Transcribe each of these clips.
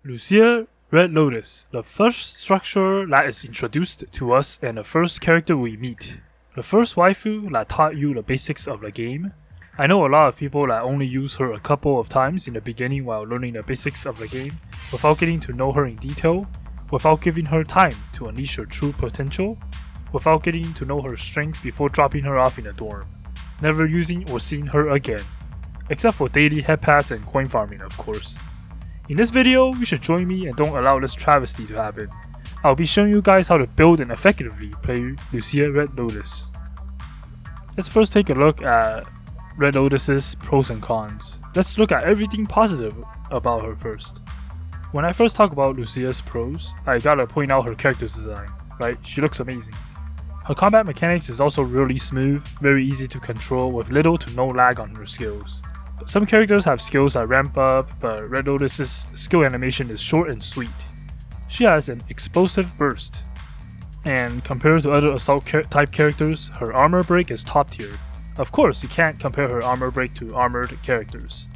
Lucia Red Lotus, the first structure that is introduced to us and the first character we meet. The first waifu that taught you the basics of the game. I know a lot of people that only use her a couple of times in the beginning while learning the basics of the game, without getting to know her in detail, without giving her time to unleash her true potential, without getting to know her strength before dropping her off in a dorm, never using or seeing her again, except for daily headpads and coin farming of course. In this video, you should join me and don't allow this travesty to happen. I'll be showing you guys how to build and effectively play Lucia Red Lotus. Let's first take a look at Red Lotus's pros and cons. Let's look at everything positive about her first. When I first talk about Lucia's pros, I gotta point out her character design, right? She looks amazing. Her combat mechanics is also really smooth, very easy to control with little to no lag on her skills. Some characters have skills that ramp up, but Red Lotus's skill animation is short and sweet. She has an explosive burst, and compared to other assault type characters, her armor break is top tier. Of course, you can't compare her armor break to armored characters.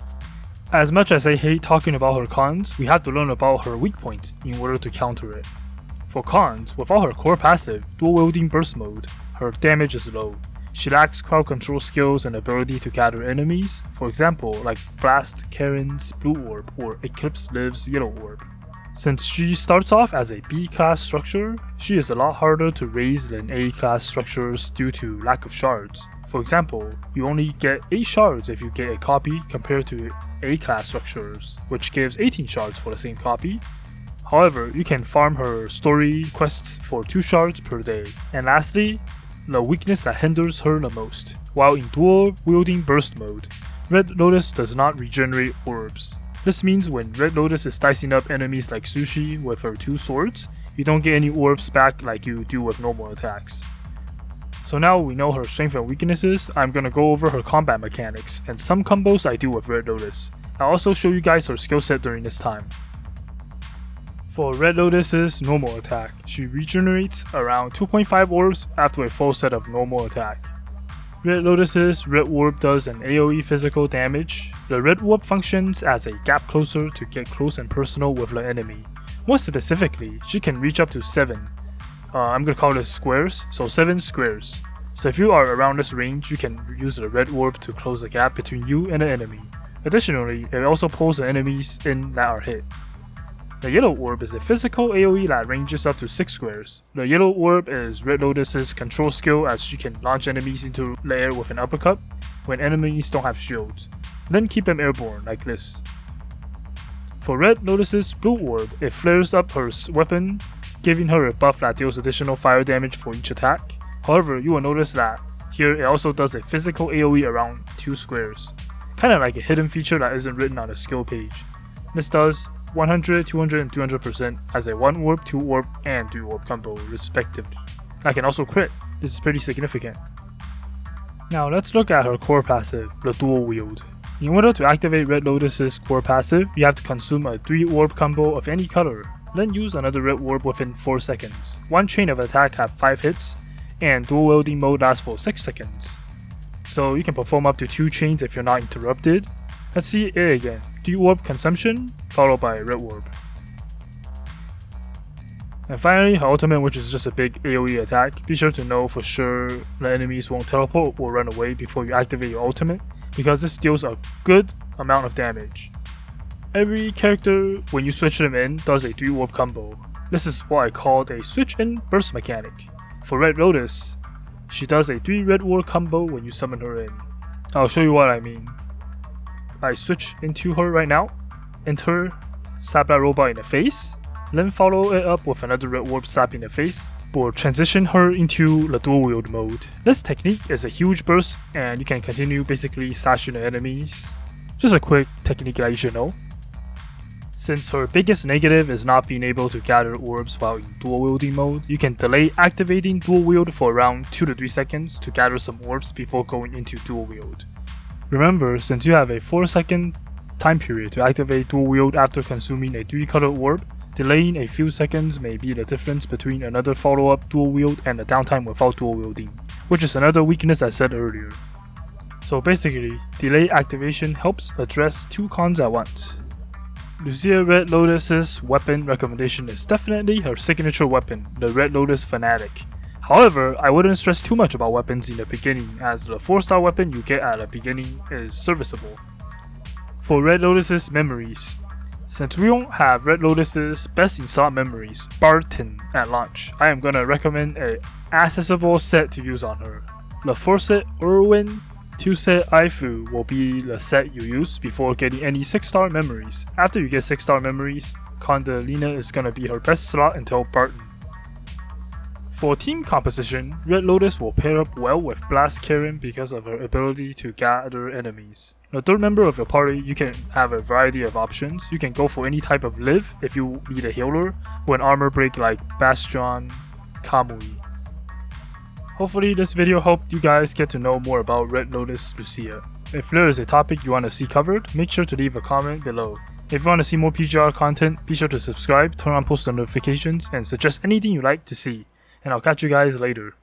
As much as I hate talking about her cons, we have to learn about her weak points in order to counter it. For cons, without her core passive, dual wielding burst mode, her damage is low. She lacks crowd control skills and ability to gather enemies, for example like Blast Karen's Blue Orb or Eclipse Liv's Yellow Orb. Since she starts off as a B-class structure, she is a lot harder to raise than A-class structures due to lack of shards. For example, you only get 8 shards if you get a copy compared to A-class structures, which gives 18 shards for the same copy. However, you can farm her story quests for 2 shards per day. And lastly, the weakness that hinders her the most. While in dual wielding burst mode, Red Lotus does not regenerate orbs. This means when Red Lotus is dicing up enemies like Sushi with her 2 swords, you don't get any orbs back like you do with normal attacks. So now we know her strength and weaknesses, I'm gonna go over her combat mechanics and some combos I do with Red Lotus. I'll also show you guys her skill set during this time. For Red Lotus's normal attack, she regenerates around 2.5 orbs after a full set of normal attack. Red Lotus's Red Orb does an AoE physical damage. The Red Orb functions as a gap closer to get close and personal with the enemy. More specifically, she can reach up to 7. I'm gonna call this squares, so 7 squares. So if you are around this range, you can use the Red Orb to close the gap between you and the enemy. Additionally, it also pulls the enemies in that are hit. The Yellow Orb is a physical AoE that ranges up to 6 squares. The Yellow Orb is Red Lotus's control skill as she can launch enemies into the air with an uppercut when enemies don't have shields, then keep them airborne like this. For Red Lotus's Blue Orb, it flares up her weapon, giving her a buff that deals additional fire damage for each attack. However, you will notice that here it also does a physical AoE around 2 squares, kinda like a hidden feature that isn't written on the skill page. This does 100, 200, and 200% as a 1 orb, 2 orb, and 3 orb combo respectively. I can also crit. This is pretty significant. Now let's look at her core passive, the dual wield. In order to activate Red Lotus's core passive, you have to consume a 3 orb combo of any color, then use another red orb within 4 seconds. One chain of attack have 5 hits, and dual wielding mode lasts for 6 seconds. So you can perform up to 2 chains if you're not interrupted. Let's see it again. 3 orb consumption, followed by Red Orb. And finally, her ultimate, which is just a big AoE attack. Be sure to know for sure the enemies won't teleport or run away before you activate your ultimate, because this deals a good amount of damage. Every character, when you switch them in, does a 3 orb combo. This is what I called a switch-in burst mechanic. For Red Lotus, she does a 3 red orb combo when you summon her in. I'll show you what I mean. I switch into her right now, enter, slap that robot in the face, then follow it up with another red orb slap in the face, or transition her into the dual wield mode. This technique is a huge burst and you can continue basically slashing the enemies. Just a quick technique that you should know. Since her biggest negative is not being able to gather orbs while in dual wielding mode, you can delay activating dual wield for around 2 to 3 seconds to gather some orbs before going into dual wield. Remember, since you have a 4-second time period to activate dual wield after consuming a 3-color orb, delaying a few seconds may be the difference between another follow-up dual wield and a downtime without dual wielding, which is another weakness I said earlier. So basically, delay activation helps address 2 cons at once. Lucia Red Lotus's weapon recommendation is definitely her signature weapon, the Red Lotus Fanatic. However, I wouldn't stress too much about weapons in the beginning, as the 4-star weapon you get at the beginning is serviceable. For Red Lotus's memories, since we don't have Red Lotus's best installed memories, Barton, at launch, I am gonna recommend an accessible set to use on her. The 4-set Irwin, 2-set Ifu will be the set you use before getting any 6-star memories. After you get 6-star memories, Condalina is gonna be her best slot until Barton. For team composition, Red Lotus will pair up well with Blast Karen because of her ability to gather enemies. The third member of your party, you can have a variety of options. You can go for any type of live if you need a healer, or an armor break like Bastion, Kamui. Hopefully this video helped you guys get to know more about Red Lotus Lucia. If there is a topic you want to see covered, make sure to leave a comment below. If you want to see more PGR content, be sure to subscribe, turn on post notifications, and suggest anything you'd like to see. And I'll catch you guys later.